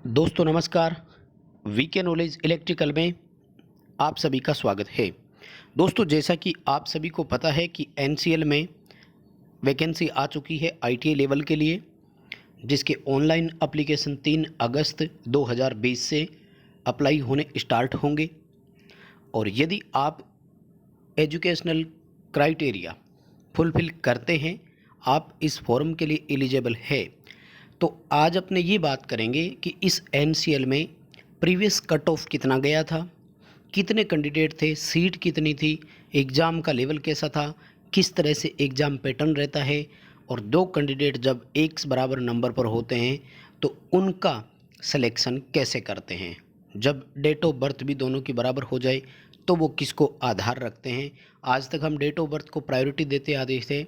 दोस्तों नमस्कार। VK knowledge electrical में आप सभी का स्वागत है। दोस्तों जैसा कि आप सभी को पता है कि एनसीएल में वैकेंसी आ चुकी है आईटीआई लेवल के लिए, जिसके ऑनलाइन एप्लीकेशन 3 अगस्त 2020 से अप्लाई होने स्टार्ट होंगे। और यदि आप एजुकेशनल क्राइटेरिया फुलफ़िल करते हैं, आप इस फॉर्म के लिए एलिजिबल है। तो आज अपने ये बात करेंगे कि इस एनसीएल में प्रीवियस कट ऑफ कितना गया था, कितने कैंडिडेट थे, सीट कितनी थी, एग्ज़ाम का लेवल कैसा था, किस तरह से एग्ज़ाम पैटर्न रहता है, और दो कैंडिडेट जब एक बराबर नंबर पर होते हैं तो उनका सिलेक्शन कैसे करते हैं। जब डेट ऑफ बर्थ भी दोनों की बराबर हो जाए तो वो किसको आधार रखते हैं। आज तक हम डेट ऑफ बर्थ को प्रायोरिटी देते आते थे,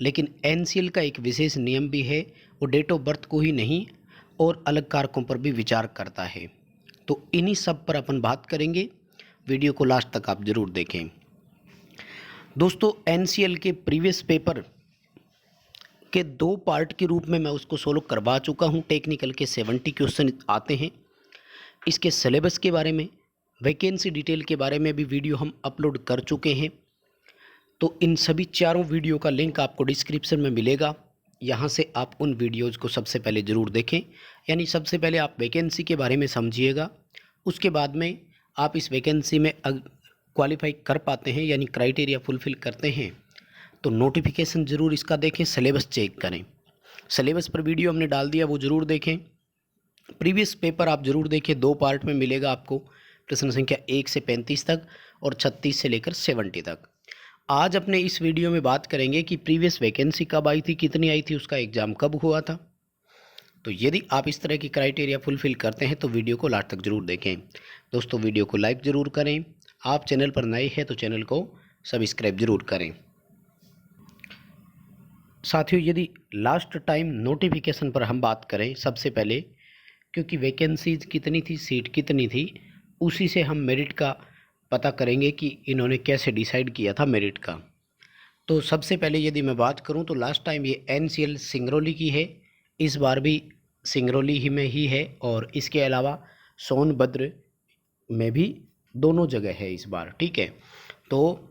लेकिन एनसीएल का एक विशेष नियम भी है, वो डेट ऑफ बर्थ को ही नहीं और अलग कारकों पर भी विचार करता है। तो इन्हीं सब पर अपन बात करेंगे। वीडियो को लास्ट तक आप ज़रूर देखें। दोस्तों एनसीएल के प्रीवियस पेपर के दो पार्ट के रूप में मैं उसको सोल्व करवा चुका हूँ। टेक्निकल के 70 क्वेश्चन आते हैं। इसके सिलेबस के बारे में, वैकेंसी डिटेल के बारे में भी वीडियो हम अपलोड कर चुके हैं। तो इन सभी चारों वीडियो का लिंक आपको डिस्क्रिप्शन में मिलेगा। यहाँ से आप उन वीडियोज़ को सबसे पहले ज़रूर देखें। यानी सबसे पहले आप वैकेंसी के बारे में समझिएगा, उसके बाद में आप इस वैकेंसी में क्वालिफाई कर पाते हैं यानी क्राइटेरिया फुलफ़िल करते हैं तो नोटिफिकेशन ज़रूर इसका देखें, सिलेबस चेक करें। सिलेबस पर वीडियो हमने डाल दिया, वो ज़रूर देखें। प्रीवियस पेपर आप ज़रूर देखें, दो पार्ट में मिलेगा आपको। प्रश्न संख्या 1 से 35 तक और 36 से लेकर 70 तक। आज अपने इस वीडियो में बात करेंगे कि प्रीवियस वैकेंसी कब आई थी, कितनी आई थी, उसका एग्ज़ाम कब हुआ था। तो यदि आप इस तरह की क्राइटेरिया फुलफ़िल करते हैं तो वीडियो को लास्ट तक ज़रूर देखें। दोस्तों वीडियो को लाइक ज़रूर करें। आप चैनल पर नए हैं तो चैनल को सब्सक्राइब ज़रूर करें। साथियों यदि लास्ट टाइम नोटिफिकेशन पर हम बात करें सबसे पहले, क्योंकि वैकेंसीज कितनी थी, सीट कितनी थी, उसी से हम मेरिट का पता करेंगे कि इन्होंने कैसे डिसाइड किया था मेरिट का। तो सबसे पहले यदि मैं बात करूं तो लास्ट टाइम ये एनसीएल सिंगरौली की है, इस बार भी सिंगरौली ही में ही है, और इसके अलावा सोनभद्र में भी दोनों जगह है इस बार। ठीक है, तो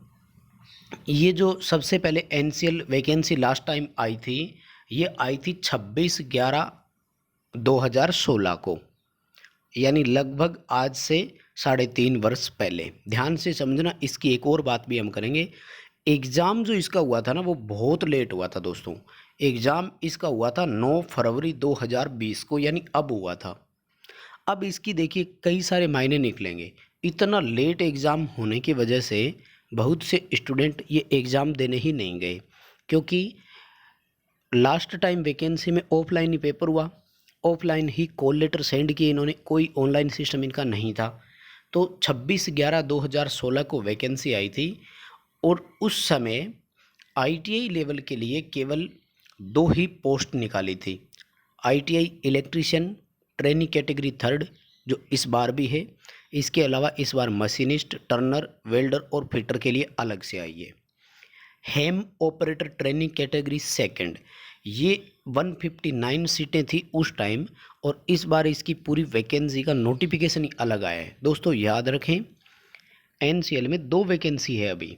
ये जो सबसे पहले NCL vacancy last time I थी, ये आई थी 26/11/2016 को, यानी लगभग आज से 3.5 वर्ष पहले। ध्यान से समझना, इसकी एक और बात भी हम करेंगे। एग्ज़ाम जो इसका हुआ था ना, वो बहुत लेट हुआ था दोस्तों। एग्ज़ाम इसका हुआ था 9 फरवरी 2020 को, यानी अब हुआ था। अब इसकी देखिए कई सारे मायने निकलेंगे। इतना लेट एग्ज़ाम होने की वजह से बहुत से स्टूडेंट ये एग्ज़ाम देने ही नहीं गए, क्योंकि लास्ट टाइम वैकेंसी में ऑफलाइन ही पेपर हुआ, ऑफलाइन ही कॉल लेटर सेंड किए इन्होंने, कोई ऑनलाइन सिस्टम इनका नहीं था। तो 26/11/2016 को वैकेंसी आई थी, और उस समय आईटीआई लेवल के लिए केवल 2 ही पोस्ट निकाली थी। आईटीआई इलेक्ट्रीशियन ट्रेनी कैटेगरी 3 जो इस बार भी है, इसके अलावा इस बार मशीनिस्ट, टर्नर, वेल्डर और फिटर के लिए अलग से आई है। हेम ऑपरेटर ट्रेनिंग कैटेगरी 2 ये 159 सीटें थी उस टाइम, और इस बार इसकी पूरी वैकेंसी का नोटिफिकेशन ही अलग आया है। दोस्तों याद रखें, एनसीएल में 2 वैकेंसी है अभी।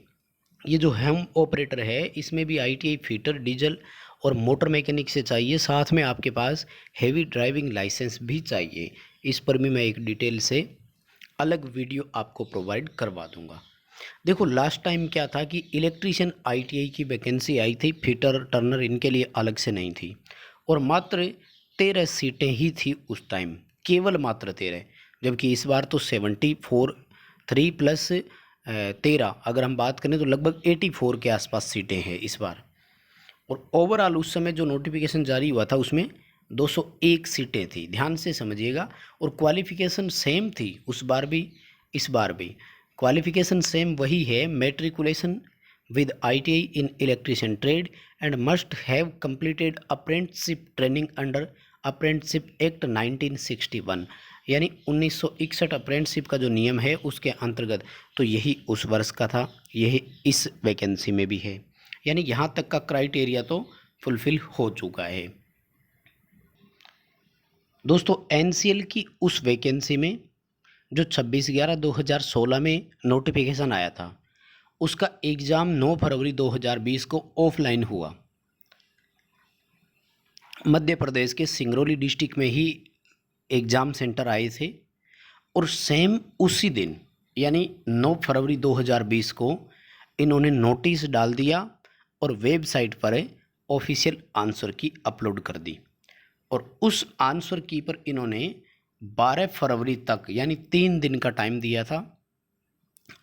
ये जो हेम ऑपरेटर है, इसमें भी आईटीआई फिटर, डीजल और मोटर मैकेनिक से चाहिए, साथ में आपके पास हेवी ड्राइविंग लाइसेंस भी चाहिए। इस पर भी मैं एक डिटेल से अलग वीडियो आपको प्रोवाइड करवा दूंगा। देखो लास्ट टाइम क्या था कि इलेक्ट्रीशियन आईटीआई की वैकेंसी आई थी, फिटर, टर्नर इनके लिए अलग से नहीं थी, और मात्र 13 सीटें ही थी उस टाइम, केवल मात्र 13। जबकि इस बार तो 74, 3 प्लस 13 अगर हम बात करें तो लगभग 84 के आसपास सीटें हैं इस बार। और ओवरऑल उस समय जो नोटिफिकेशन जारी हुआ था उसमें 201 सीटें थी। ध्यान से समझिएगा, और क्वालिफ़िकेशन सेम थी उस बार भी इस बार भी। क्वालिफ़िकेशन सेम वही है, matriculation with ITI in electrician trade and must have completed apprenticeship training under apprenticeship act 1961, यानी 1961 अप्रेंटिसशिप का जो नियम है उसके अंतर्गत। तो यही उस वर्ष का था, यही इस वैकेंसी में भी है, यानी यहाँ तक का क्राइटेरिया तो फुलफ़िल हो चुका है। दोस्तों एनसीएल की उस वैकेंसी में जो 26/11/2016 में नोटिफिकेशन आया था, उसका एग्ज़ाम 9 फरवरी 2020 को ऑफलाइन हुआ। मध्य प्रदेश के सिंगरौली डिस्ट्रिक्ट में ही एग्ज़ाम सेंटर आए थे और सेम उसी दिन यानी 9 फरवरी 2020 को इन्होंने नोटिस डाल दिया और वेबसाइट पर ऑफिशियल आंसर की अपलोड कर दी। और उस आंसर की पर इन्होंने 12 फरवरी तक यानी 3 दिन का टाइम दिया था,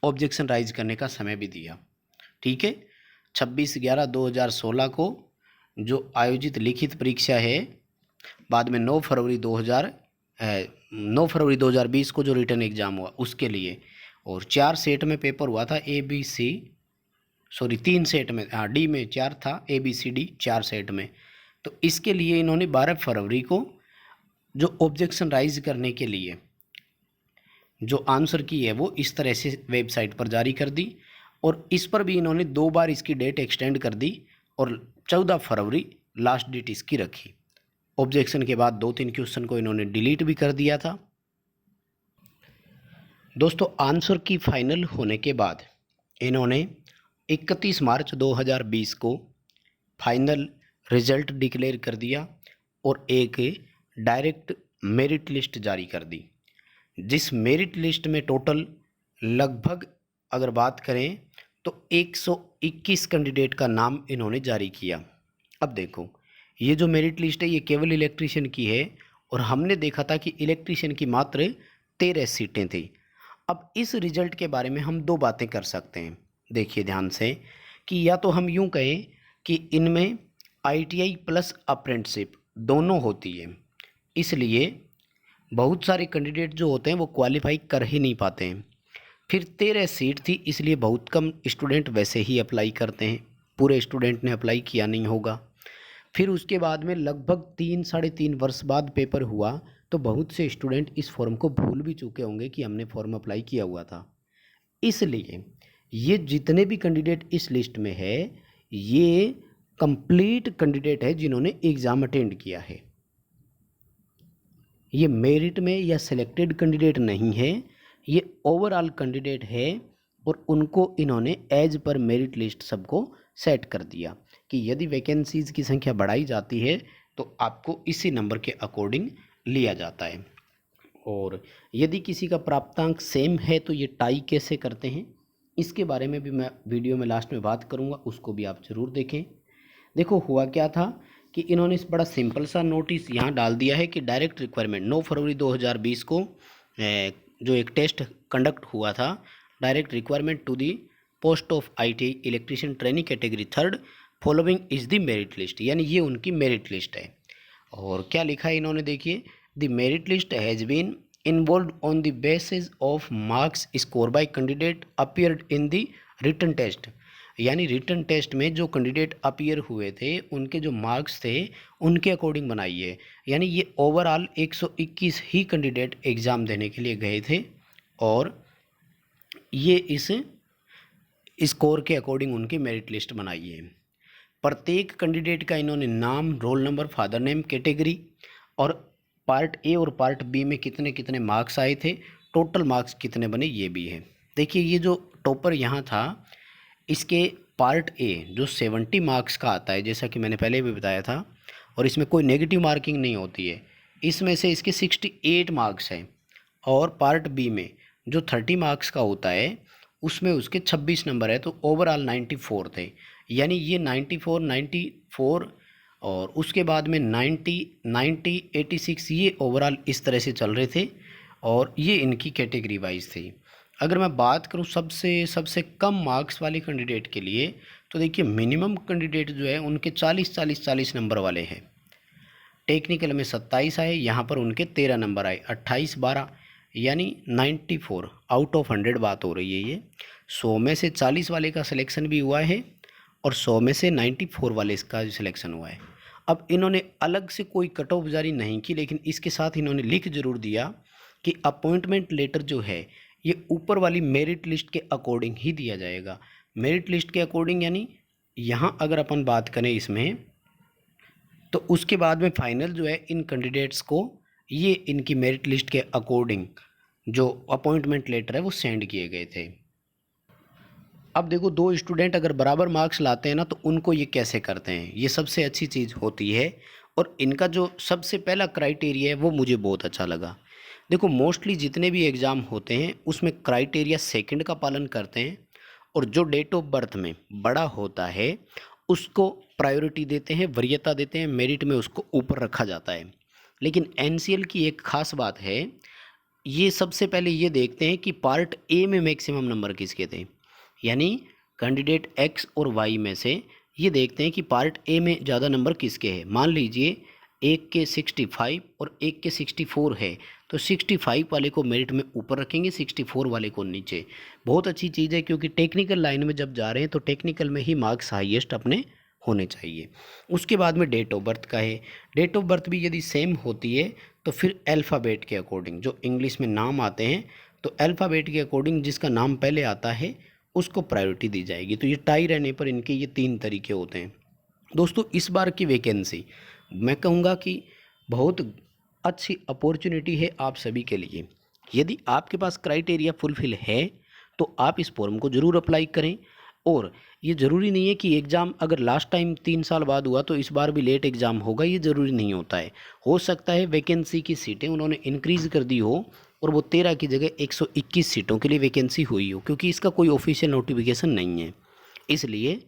ऑब्जेक्शन राइज करने का समय भी दिया। ठीक है, 26/11/2016 को जो आयोजित लिखित परीक्षा है, बाद में 9 फरवरी 2020 को जो रिटर्न एग्ज़ाम हुआ उसके लिए, और 4 सेट में पेपर हुआ था, तीन सेट में, हाँ डी में 4 था, ABCD 4 सेट में। तो इसके लिए इन्होंने 12 फरवरी को जो ऑब्जेक्शन राइज करने के लिए जो आंसर की है वो इस तरह से वेबसाइट पर जारी कर दी, और इस पर भी इन्होंने 2 बार इसकी डेट एक्सटेंड कर दी और 14 फरवरी लास्ट डेट इसकी रखी। ऑब्जेक्शन के बाद 2-3 क्वेश्चन को इन्होंने डिलीट भी कर दिया था। दोस्तों आंसर की फाइनल होने के बाद इन्होंने 31 मार्च 2020 को फाइनल रिजल्ट डिक्लेयर कर दिया और एक डायरेक्ट मेरिट लिस्ट जारी कर दी, जिस मेरिट लिस्ट में टोटल लगभग अगर बात करें तो 121 कैंडिडेट का नाम इन्होंने जारी किया। अब देखो ये जो मेरिट लिस्ट है ये केवल इलेक्ट्रीशियन की है, और हमने देखा था कि इलेक्ट्रीशियन की मात्र 13 सीटें थी। अब इस रिजल्ट के बारे में हम 2 बातें कर सकते हैं, देखिए ध्यान से, कि या तो हम यूँ कहें कि इनमें ITI प्लस अप्रेंटिसशिप दोनों होती है, इसलिए बहुत सारे कैंडिडेट जो होते हैं वो क्वालिफाई कर ही नहीं पाते हैं। फिर 13 सीट थी, इसलिए बहुत कम स्टूडेंट वैसे ही अप्लाई करते हैं, पूरे स्टूडेंट ने अप्लाई किया नहीं होगा। फिर उसके बाद में लगभग 3-3.5 वर्ष बाद पेपर हुआ, तो बहुत से स्टूडेंट इस फॉर्म को भूल भी चुके होंगे कि हमने फॉर्म अप्लाई किया हुआ था। इसलिए ये जितने भी कैंडिडेट इस लिस्ट में है ये कंप्लीट कैंडिडेट है जिन्होंने एग्ज़ाम अटेंड किया है। ये मेरिट में या सिलेक्टेड कैंडिडेट नहीं है, ये ओवरऑल कैंडिडेट है, और उनको इन्होंने एज पर मेरिट लिस्ट सबको सेट कर दिया कि यदि वैकेंसीज़ की संख्या बढ़ाई जाती है तो आपको इसी नंबर के अकॉर्डिंग लिया जाता है। और यदि किसी का प्राप्तांक सेम है तो ये टाई कैसे करते हैं, इसके बारे में भी मैं वीडियो में लास्ट में बात करूँगा, उसको भी आप ज़रूर देखें। देखो हुआ क्या था कि इन्होंने इस बड़ा सिंपल सा नोटिस यहाँ डाल दिया है कि डायरेक्ट रिक्वायरमेंट 9 फरवरी 2020 को जो एक टेस्ट कंडक्ट हुआ था, direct requirement to the post of ITI electrician training category 3rd following is the merit list, यानी ये उनकी मेरिट लिस्ट है। और क्या लिखा है इन्होंने, देखिए, the merit list has been involve on the basis of marks score by candidate appeared in the written test, यानी रिटन टेस्ट में जो कैंडिडेट अपीयर हुए थे उनके जो मार्क्स थे उनके अकॉर्डिंग बनाई है। यानी ये ओवरऑल 121 ही कैंडिडेट एग्ज़ाम देने के लिए गए थे, और ये इस स्कोर के अकॉर्डिंग उनकी मेरिट लिस्ट बनाई है। प्रत्येक कैंडिडेट का इन्होंने नाम, roll number, father name, category और पार्ट ए और पार्ट बी में कितने कितने मार्क्स आए थे, टोटल मार्क्स कितने बने, ये भी है। देखिए ये जो टॉपर यहाँ था, इसके पार्ट ए जो 70 मार्क्स का आता है, जैसा कि मैंने पहले भी बताया था, और इसमें कोई नेगेटिव मार्किंग नहीं होती है, इसमें से इसके 68 मार्क्स हैं। और पार्ट बी में जो 30 मार्क्स का होता है उसमें उसके 26 नंबर है, तो ओवरऑल 94 थे। यानी ये 94 और उसके बाद में 90 86 ये ओवरऑल इस तरह से चल रहे थे, और ये इनकी कैटेगरी वाइज थी। अगर मैं बात करूँ सबसे कम मार्क्स वाले कैंडिडेट के लिए, तो देखिए मिनिमम कैंडिडेट जो है उनके 40 नंबर वाले हैं। टेक्निकल में 27 आए, यहाँ पर उनके 13 नंबर आए, 28-12 यानी 94 आउट ऑफ 100 बात हो रही है। ये 100 में से 40 वाले का सिलेक्शन भी हुआ है और 100 में से 94 वाले इसका सिलेक्शन हुआ है। अब इन्होंने अलग से कोई कट ऑफ जारी नहीं की, लेकिन इसके साथ इन्होंने लिख जरूर दिया कि अपॉइंटमेंट लेटर जो है ये ऊपर वाली मेरिट लिस्ट के अकॉर्डिंग ही दिया जाएगा। मेरिट लिस्ट के अकॉर्डिंग यानी यहाँ अगर अपन बात करें इसमें, तो उसके बाद में फाइनल जो है इन कैंडिडेट्स को ये इनकी मेरिट लिस्ट के अकॉर्डिंग जो अपॉइंटमेंट लेटर है वो सेंड किए गए थे। अब देखो, दो स्टूडेंट अगर बराबर मार्क्स लाते हैं ना तो उनको ये कैसे करते हैं, ये सबसे अच्छी चीज़ होती है। और इनका जो सबसे पहला क्राइटेरिया है वो मुझे बहुत अच्छा लगा। देखो, मोस्टली जितने भी एग्ज़ाम होते हैं उसमें क्राइटेरिया सेकंड का पालन करते हैं, और जो डेट ऑफ बर्थ में बड़ा होता है उसको प्रायोरिटी देते हैं, वरीयता देते हैं, मेरिट में उसको ऊपर रखा जाता है। लेकिन एनसीएल की एक ख़ास बात है, ये सबसे पहले ये देखते हैं कि पार्ट ए में मैक्सिमम नंबर किसके थे, यानी कैंडिडेट एक्स और वाई में से ये देखते हैं कि पार्ट ए में ज़्यादा नंबर किसके हैं। मान लीजिए एक के 65 और एक के 64 है, तो 65 वाले को मेरिट में ऊपर रखेंगे, 64 वाले को नीचे। बहुत अच्छी चीज़ है, क्योंकि टेक्निकल लाइन में जब जा रहे हैं तो टेक्निकल में ही मार्क्स हाईएस्ट अपने होने चाहिए। उसके बाद में डेट ऑफ बर्थ का है। डेट ऑफ बर्थ भी यदि सेम होती है तो फिर अल्फ़ाबेट के अकॉर्डिंग जो इंग्लिश में नाम आते हैं, तो अल्फ़ाबेट के अकॉर्डिंग जिसका नाम पहले आता है उसको प्रायोरिटी दी जाएगी। तो ये टाई रहने पर इनके ये 3 तरीके होते हैं। दोस्तों, इस बार की वैकेंसी मैं कहूँगा कि बहुत अच्छी अपॉर्चुनिटी है आप सभी के लिए। यदि आपके पास क्राइटेरिया फुलफ़िल है तो आप इस फॉर्म को ज़रूर अप्लाई करें। और ये ज़रूरी नहीं है कि एग्ज़ाम अगर लास्ट टाइम 3 साल बाद हुआ तो इस बार भी लेट एग्ज़ाम होगा, ये ज़रूरी नहीं होता है। हो सकता है वैकेंसी की सीटें उन्होंने इंक्रीज़ कर दी हो और वो 13 की जगह 121 सीटों के लिए वैकेंसी हुई हो, क्योंकि इसका कोई ऑफिशियल नोटिफिकेशन नहीं है। इसलिए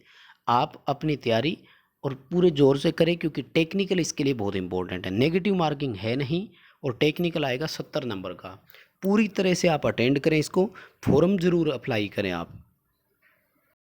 आप अपनी तैयारी और पूरे ज़ोर से करें, क्योंकि टेक्निकल इसके लिए बहुत इंपॉर्टेंट है। नेगेटिव मार्किंग है नहीं, और टेक्निकल आएगा 70 नंबर का। पूरी तरह से आप अटेंड करें इसको, फॉर्म ज़रूर अप्लाई करें आप।